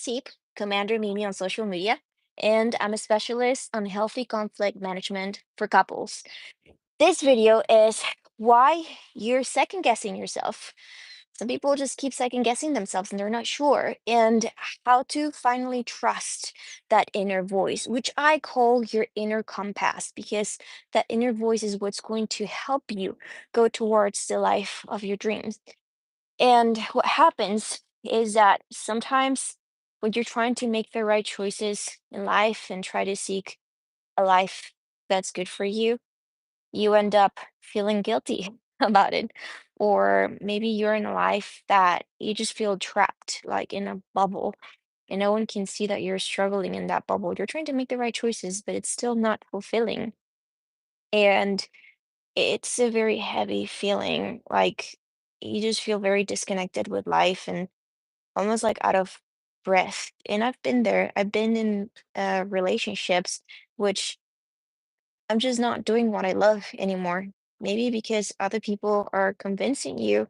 Seep, Commander Mimi on social media, and I'm a specialist on healthy conflict management for couples. This video is why you're second guessing yourself. Some people just keep second guessing themselves and they're not sure, and how to finally trust that inner voice, which I call your inner compass, because that inner voice is what's going to help you go towards the life of your dreams. And what happens is that sometimes when you're trying to make the right choices in life and try to seek a life that's good for you, you end up feeling guilty about it. Or maybe you're in a life that you just feel trapped, like in a bubble, and no one can see that you're struggling in that bubble. You're trying to make the right choices, but it's still not fulfilling. And it's a very heavy feeling, like you just feel very disconnected with life and almost like out of breath. And I've been there. I've been in relationships which I'm just not doing what I love anymore. Maybe because other people are convincing you,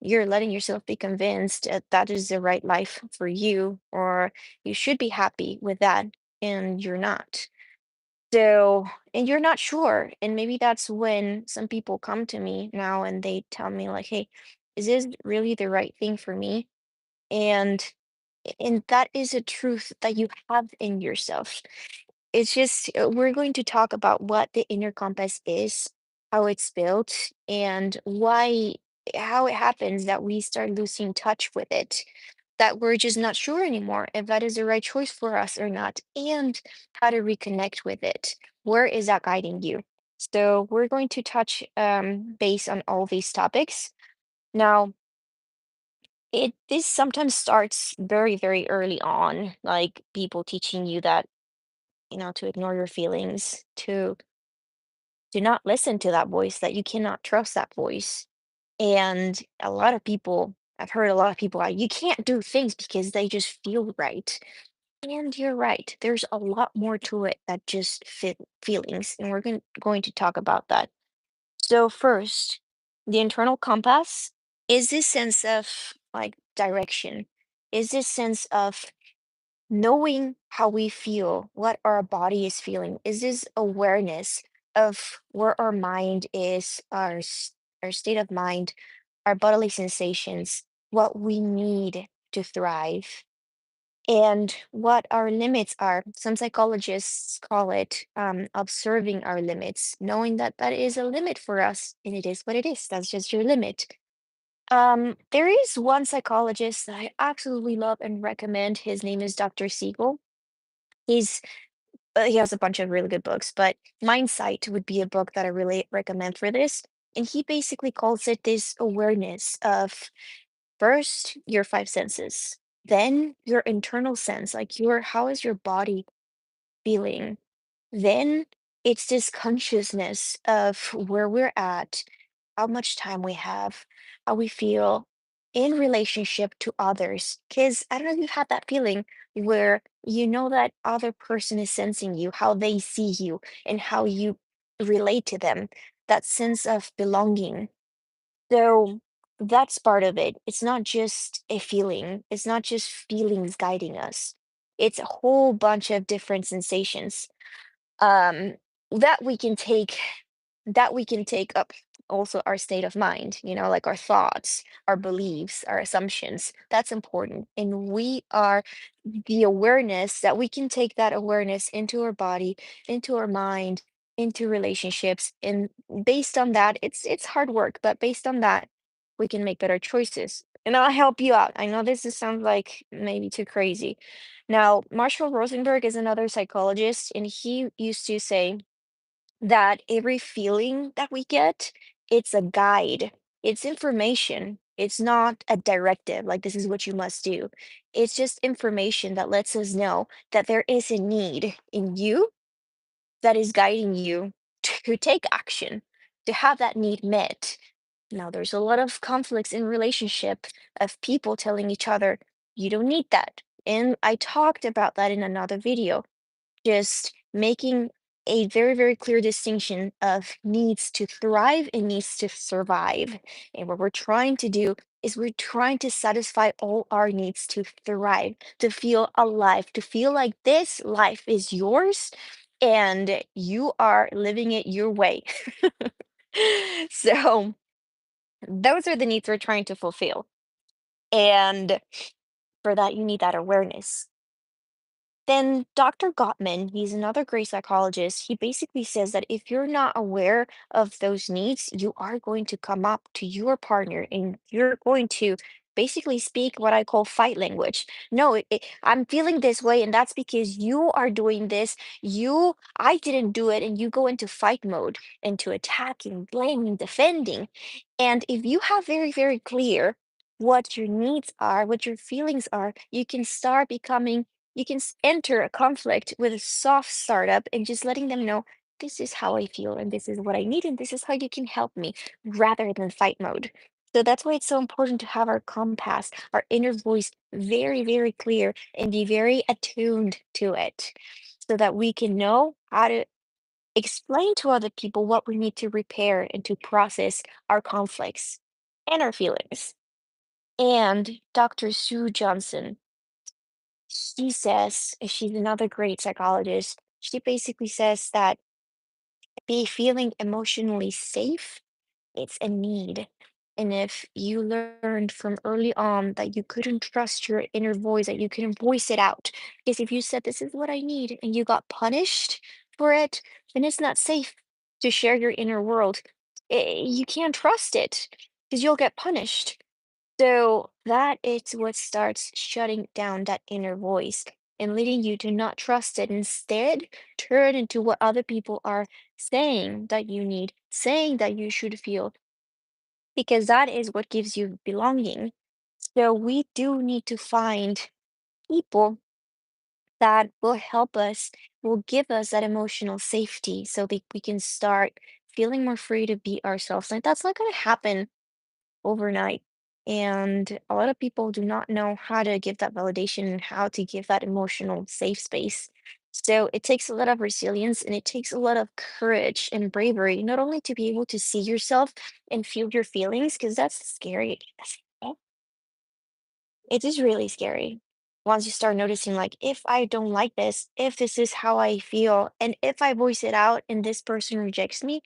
you're letting yourself be convinced that that is the right life for you, or you should be happy with that, and you're not. So, and you're not sure. And maybe that's when some people come to me now and they tell me, like, hey, is this really the right thing for me? And that is a truth that you have in yourself. It's just we're going to talk about what the inner compass is, how it's built, and why how it happens that we start losing touch with it, that we're just not sure anymore if that is the right choice for us or not, and how to reconnect with it. Where is that guiding you? So we're going to touch base on all these topics. Now, it this sometimes starts very, very early on, like people teaching you that, to ignore your feelings, to do not listen to that voice, that you cannot trust that voice. And a lot of people, I've heard a lot of people, you can't do things because they just feel right. And you're right. There's a lot more to it that just feelings, and we're going to talk about that. So first, the internal compass is this sense of like direction, is this sense of knowing how we feel, what our body is feeling, is this awareness of where our mind is, our state of mind, our bodily sensations, what we need to thrive, and what our limits are. Some psychologists call it observing our limits, knowing that that is a limit for us, and it is what it is. That's just your limit. There is one psychologist that I absolutely love and recommend. His name is Dr. Siegel. He's he has a bunch of really good books, but Mindsight would be a book that I really recommend for this. And he basically calls it this awareness of first your five senses, then your internal sense, like your how is your body feeling? Then it's this consciousness of where we're at, how much time we have, how we feel in relationship to others. Because I don't know if you've had that feeling where you know that other person is sensing you, how they see you, and how you relate to them, that sense of belonging. So that's part of it. It's not just a feeling, it's not just feelings guiding us. It's a whole bunch of different sensations um that we can take up, also our state of mind, like our thoughts, our beliefs, our assumptions. That's important, and we are the awareness that we can take that awareness into our body, into our mind, into relationships, and based on that, it's hard work, but based on that we can make better choices. And I'll help you out. I know sounds like maybe too crazy. Now, Marshall Rosenberg is another psychologist, and he used to say that every feeling that we get, it's a guide, it's information. It's not a directive, like this is what you must do. It's just information that lets us know that there is a need in you that is guiding you to take action, to have that need met. Now, there's a lot of conflicts in relationship of people telling each other, you don't need that. And I talked about that in another video, just making a very, very clear distinction of needs to thrive and needs to survive. And what we're trying to do is we're trying to satisfy all our needs to thrive, to feel alive, to feel like this life is yours and you are living it your way. So those are the needs we're trying to fulfill. And for that, you need that awareness. Then Dr. Gottman, he's another great psychologist. He basically says that if you're not aware of those needs, you are going to come up to your partner and you're going to basically speak what I call fight language. No, I'm feeling this way, and that's because you are doing this. I didn't do it, and you go into fight mode, into attacking, blaming, defending. And if you have very, very clear what your needs are, what your feelings are, you can start becoming you can enter a conflict with a soft startup and just letting them know this is how I feel and this is what I need and this is how you can help me rather than fight mode. So that's why it's so important to have our compass, our inner voice very, very clear and be very attuned to it so that we can know how to explain to other people what we need to repair and to process our conflicts and our feelings. And Dr. Sue Johnson, she says, she's another great psychologist. She basically says that be feeling emotionally safe, it's a need. And if you learned from early on that you couldn't trust your inner voice, that you couldn't voice it out, because if you said, this is what I need, and you got punished for it, then it's not safe to share your inner world. You can't trust it because you'll get punished. So that is what starts shutting down that inner voice and leading you to not trust it. Instead, turn into what other people are saying that you need, saying that you should feel, because that is what gives you belonging. So we do need to find people that will help us, will give us that emotional safety so that we can start feeling more free to be ourselves. Like that's not going to happen overnight. And a lot of people do not know how to give that validation and how to give that emotional safe space. So it takes a lot of resilience and it takes a lot of courage and bravery, not only to be able to see yourself and feel your feelings, because that's scary. It is really scary. Once you start noticing, like, if I don't like this, if this is how I feel, and if I voice it out and this person rejects me,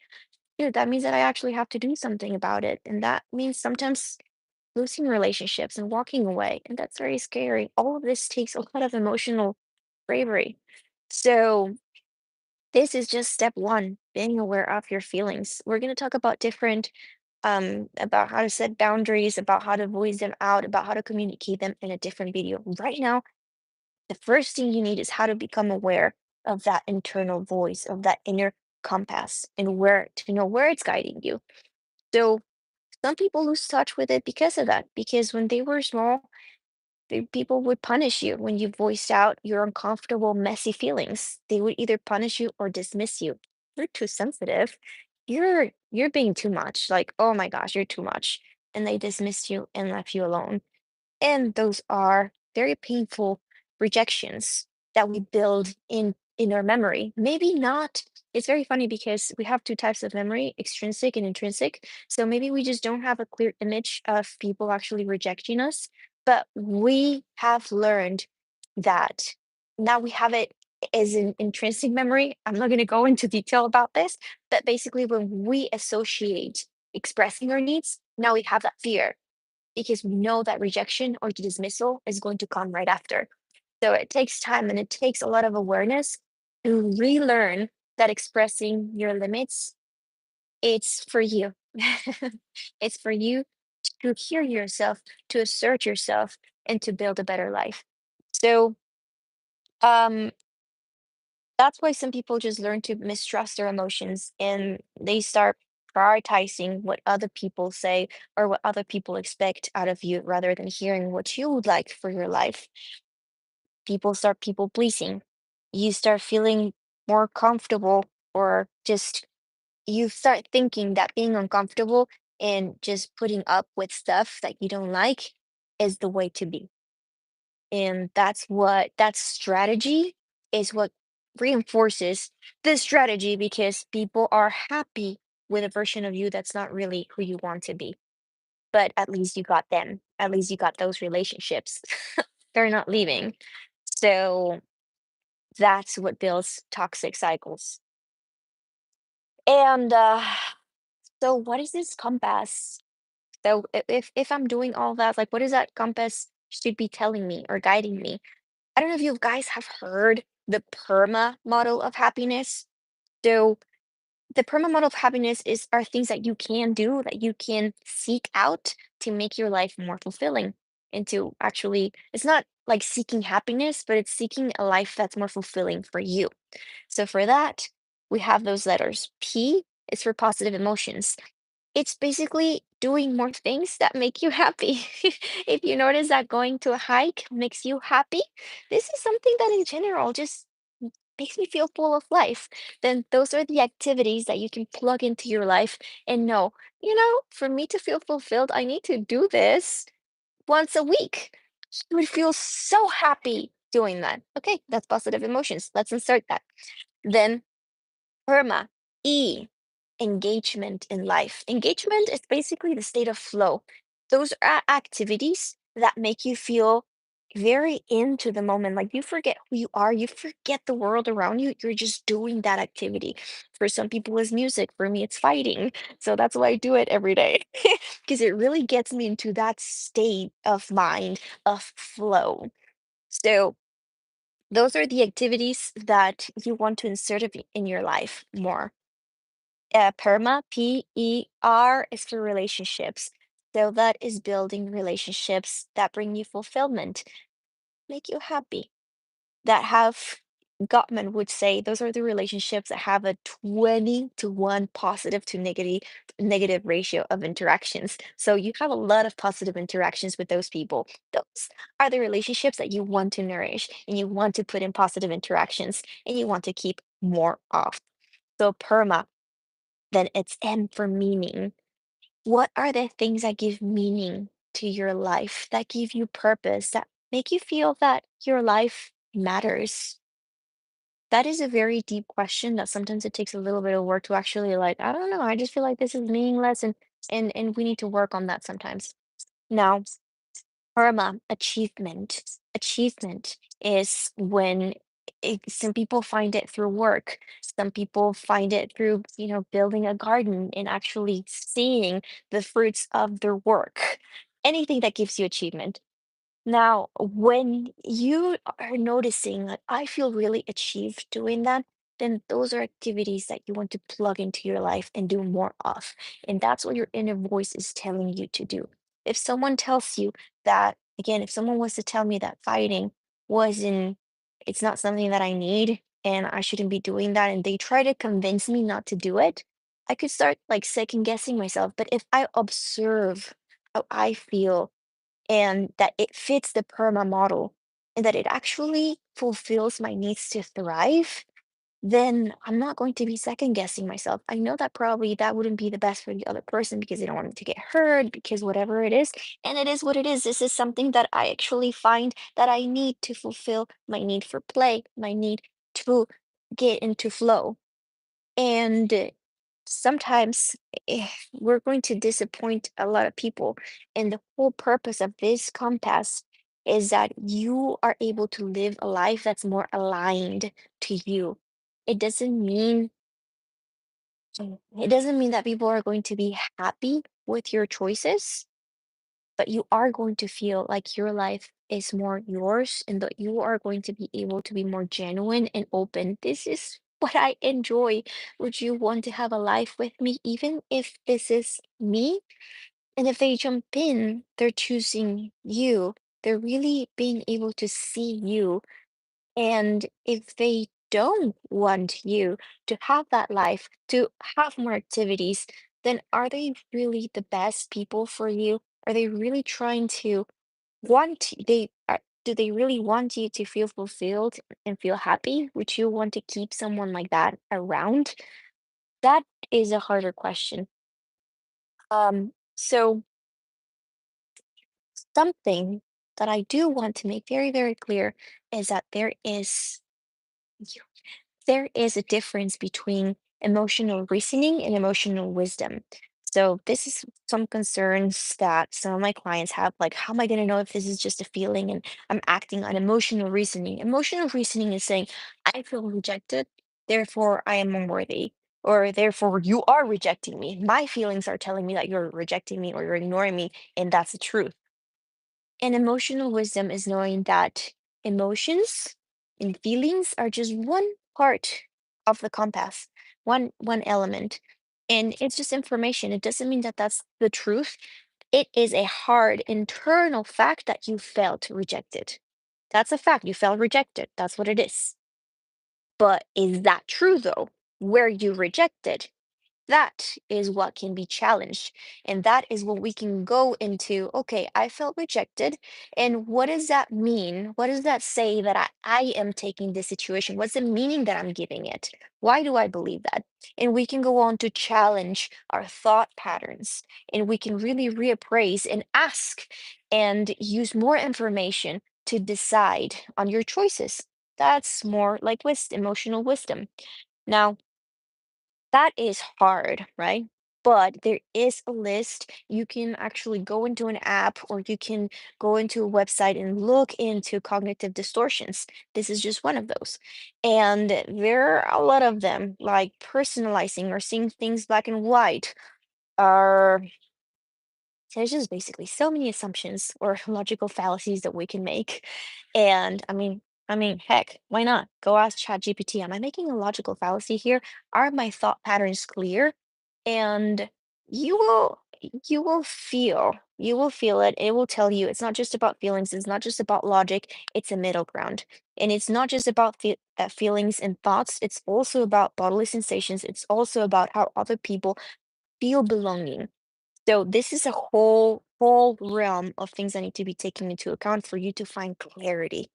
dude, that means that I actually have to do something about it. And that means sometimes losing relationships and walking away. And that's very scary. All of this takes a lot of emotional bravery. So, this is just step one, being aware of your feelings. We're going to talk about different, about how to set boundaries, about how to voice them out, about how to communicate them in a different video. Right now, the first thing you need is how to become aware of that internal voice, of that inner compass, and where to know where it's guiding you. So, some people lose touch with it because of that, because when they were small, people would punish you when you voiced out your uncomfortable, messy feelings. They would either punish you or dismiss you. You're too sensitive. You're being too much. Like, oh my gosh, you're too much. And they dismissed you and left you alone. And those are very painful rejections that we build in our memory. Maybe not. It's very funny because we have two types of memory, extrinsic and intrinsic. So maybe we just don't have a clear image of people actually rejecting us, but we have learned that now we have it as an intrinsic memory. I'm not going to go into detail about this, but basically when we associate expressing our needs, now we have that fear because we know that rejection or dismissal is going to come right after. So it takes time and it takes a lot of awareness to relearn that expressing your limits, it's for you. It's for you to hear yourself, to assert yourself, and to build a better life. So um, that's why some people just learn to mistrust their emotions and they start prioritizing what other people say or what other people expect out of you rather than hearing what you would like for your life. People start people pleasing. You start feeling more comfortable, or just you start thinking that being uncomfortable and just putting up with stuff that you don't like is the way to be. And that strategy is what reinforces this strategy because people are happy with a version of you that's not really who you want to be. but at least you got them. At least you got those relationships. They're not leaving. So that's what builds toxic cycles. And so what is this compass? So if I'm doing all that, like what is that compass should be telling me or guiding me? I don't know if you guys have heard the PERMA model of happiness. So the PERMA model of happiness is are things that you can do, that you can seek out to make your life more fulfilling and to actually, it's not like seeking happiness, but it's seeking a life that's more fulfilling for you. So for that, we have those letters. P is for positive emotions. It's basically doing more things that make you happy. If you notice that going to a hike makes you happy, this is something that in general just makes me feel full of life. Then those are the activities that you can plug into your life and know, for me to feel fulfilled, I need to do this once a week. You would feel so happy doing that. Okay, that's positive emotions. Let's insert that. Then PERMA, E, engagement in life. Engagement is basically the state of flow. Those are activities that make you feel very into the moment. Like you forget who you are, you forget the world around you. You're just doing that activity. For some people, it's music. For me, it's fighting. So that's why I do it every day because it really gets me into that state of mind of flow. So, those are the activities that you want to insert in your life more. PERMA, PER, is for relationships. So that is building relationships that bring you fulfillment, make you happy, that have, Gottman would say, those are the relationships that have a 20 to 1 positive to negative ratio of interactions. So you have a lot of positive interactions with those people. Those are the relationships that you want to nourish and you want to put in positive interactions and you want to keep more of. So PERMA, then it's M for meaning. What are the things that give meaning to your life, that give you purpose, that make you feel that your life matters? That is a very deep question that sometimes it takes a little bit of work to actually like, I don't know, I just feel like this is meaningless and we need to work on that sometimes. Now, Karma, achievement. Achievement is when some people find it through work. Some people find it through, building a garden and actually seeing the fruits of their work. Anything that gives you achievement. Now, when you are noticing that I feel really achieved doing that, then those are activities that you want to plug into your life and do more of. And that's what your inner voice is telling you to do. If someone tells you that, again, if someone was to tell me that fighting wasn't, it's not something that I need and I shouldn't be doing that, and they try to convince me not to do it, I could start like second guessing myself. But if I observe how I feel, and that it fits the PERMA model and that it actually fulfills my needs to thrive, then I'm not going to be second guessing myself. I know that probably that wouldn't be the best for the other person because they don't want me to get hurt, because whatever it is, and it is what it is. This is something that I actually find that I need to fulfill my need for play, my need to get into flow. And sometimes we're going to disappoint a lot of people. And the whole purpose of this compass is that you are able to live a life that's more aligned to you. It doesn't mean it doesn't mean that people are going to be happy with your choices, but you are going to feel like your life is more yours and that you are going to be able to be more genuine and open. This is what I enjoy. Would you want to have a life with me, even if this is me? And if they jump in, they're choosing you. They're really being able to see you. And if they don't want you to have that life, to have more activities, then are they really the best people for you? Are they really trying to do they really want you to feel fulfilled and feel happy? Would you want to keep someone like that around? That is a harder question. So something that I do want to make very, very clear is that there is a difference between emotional reasoning and emotional wisdom. So this is some concerns that some of my clients have, like, how am I going to know if this is just a feeling and I'm acting on emotional reasoning? Emotional reasoning is saying, I feel rejected, therefore I am unworthy, or therefore you are rejecting me. My feelings are telling me that you're rejecting me or you're ignoring me, and that's the truth. And emotional wisdom is knowing that emotions and feelings are just one part of the compass, one element. And it's just information. It doesn't mean that that's the truth. It is a hard internal fact that you felt rejected. That's a fact. You felt rejected. That's what it is. But is that true though? Where you rejected? That is what can be challenged. And that is what we can go into. Okay, I felt rejected. And what does that mean? What does that say that I am taking this situation? What's the meaning that I'm giving it? Why do I believe that? And we can go on to challenge our thought patterns. And we can really reappraise and ask and use more information to decide on your choices. That's more like emotional wisdom. Now, that is hard, right? But there is a list. You can actually go into an app or you can go into a website and look into cognitive distortions. This is just one of those. And there are a lot of them, like personalizing or seeing things black and white, are there's just basically so many assumptions or logical fallacies that we can make. And I mean, heck, why not? Go ask ChatGPT, am I making a logical fallacy here? Are my thought patterns clear? And you will you will feel it. It will tell you it's not just about feelings, it's not just about logic, it's a middle ground. And it's not just about feelings and thoughts, it's also about bodily sensations. It's also about how other people feel belonging. So this is a whole realm of things that need to be taken into account for you to find clarity,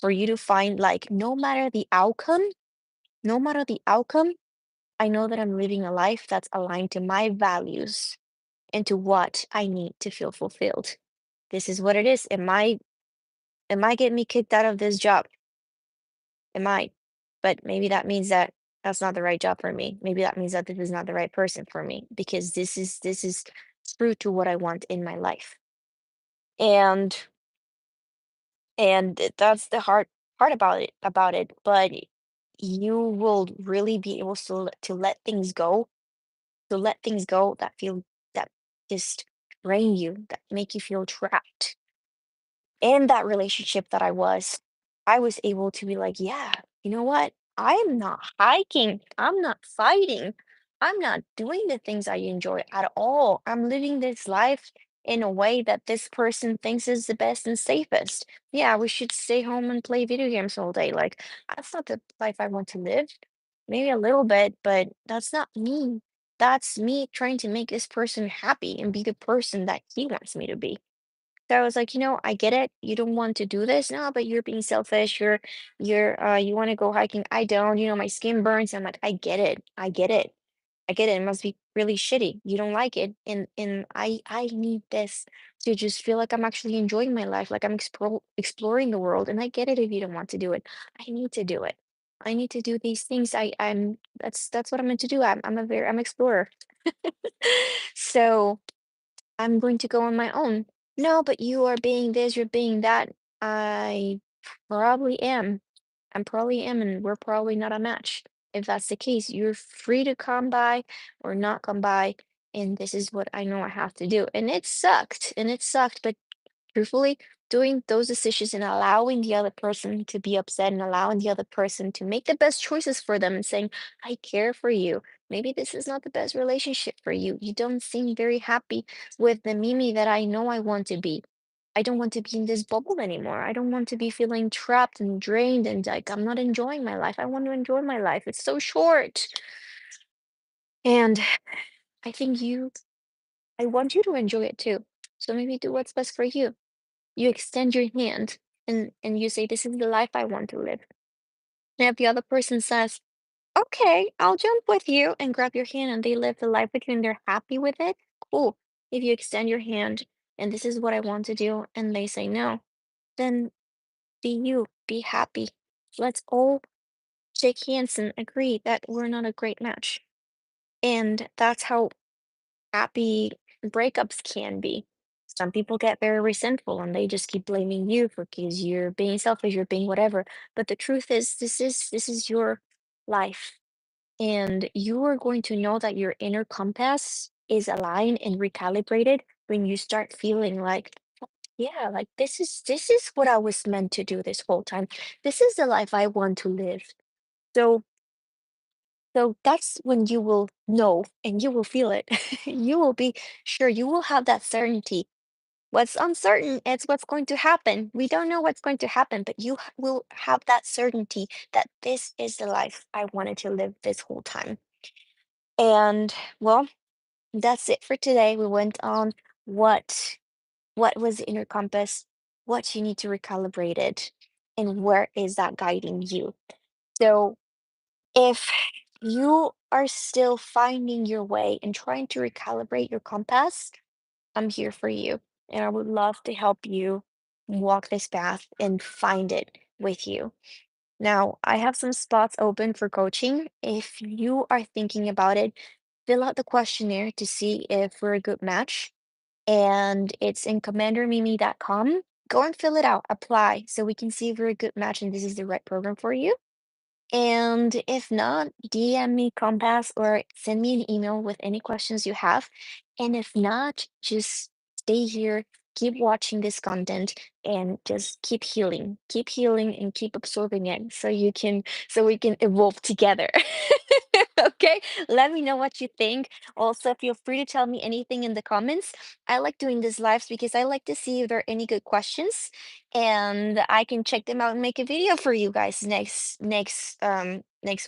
for you to find like no matter the outcome, I know that I'm living a life that's aligned to my values and to what I need to feel fulfilled. This is what it is. It might get me kicked out of this job. It might. But maybe that means that that's not the right job for me. Maybe that means that this is not the right person for me because this is true to what I want in my life. And that's the hard part about it, but you will really be able to let things go, that feel that just drain you, that make you feel trapped in that relationship that I was able to be like, yeah, you know what? I'm not hiking. I'm not fighting. I'm not doing the things I enjoy at all. I'm living this life in a way that this person thinks is the best and safest. Yeah, we should stay home and play video games all day. Like, that's not the life I want to live. Maybe a little bit, but that's not me. That's me trying to make this person happy and be the person that he wants me to be. So I was like, I get it. You don't want to do this. No, but you're being selfish. You want to go hiking. I don't, my skin burns. I'm like, I get it. I get it. I get it. It must be really shitty. You don't like it. And I need this to just feel like I'm actually enjoying my life, like I'm exploring the world. And I get it if you don't want to do it. I need to do it. I need to do these things. That's what I'm meant to do. I'm explorer. So I'm going to go on my own. No, but you are being this, you're being that. I probably am. I probably am, and we're probably not a match. If that's the case, you're free to come by or not come by. And this is what I know I have to do. And it sucked. And it sucked. But truthfully, doing those decisions and allowing the other person to be upset and allowing the other person to make the best choices for them and saying, I care for you. Maybe this is not the best relationship for you. You don't seem very happy with the Mimi that I know I want to be. I don't want to be in this bubble anymore. I don't want to be feeling trapped and drained and like I'm not enjoying my life. I want to enjoy my life. It's so short. And I think I want you to enjoy it too. So maybe do what's best for you. You extend your hand and you say, this is the life I want to live. And if the other person says, okay, I'll jump with you and grab your hand and they live the life with you and they're happy with it, cool. If you extend your hand and this is what I want to do and they say no, then be you, be happy. Let's all shake hands and agree that we're not a great match. And that's how happy breakups can be. Some people get very resentful and they just keep blaming you for because you're being selfish, you're being whatever. But the truth is, this is your life, and you are going to know that your inner compass is aligned and recalibrated when you start feeling like, yeah, like this is what I was meant to do this whole time. This is the life I want to live. So so that's when you will know and you will feel it. You will be sure, you will have that certainty. What's uncertain is what's going to happen. We don't know what's going to happen, but will have that certainty that this is the life I wanted to live this whole time. And well, that's it for today. We went on what was the inner compass, what you need to recalibrate it, and where is that guiding you. So if you are still finding your way and trying to recalibrate your compass, I'm here for you. And I would love to help you walk this path and find it with you. Now, I have some spots open for coaching. If you are thinking about it, fill out the questionnaire to see if we're a good match. And it's in commandermimi.com. Go and fill it out, apply so we can see if we're a good match and this is the right program for you. And if not, DM me Compass or send me an email with any questions you have. And if not, just stay here, keep watching this content, and just keep healing, and keep absorbing it so you can, so we can evolve together. Okay, let me know what you think. Also, feel free to tell me anything in the comments. I like doing these lives because I like to see if there are any good questions, and I can check them out and make a video for you guys next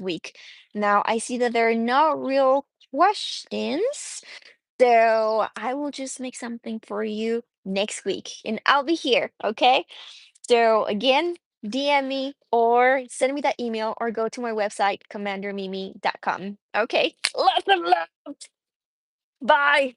week. Now I see that there are no real questions, so I will just make something for you next week, and I'll be here, okay? So again, DM me or send me that email or go to my website, commandermimi.com. Okay, lots of love. Bye.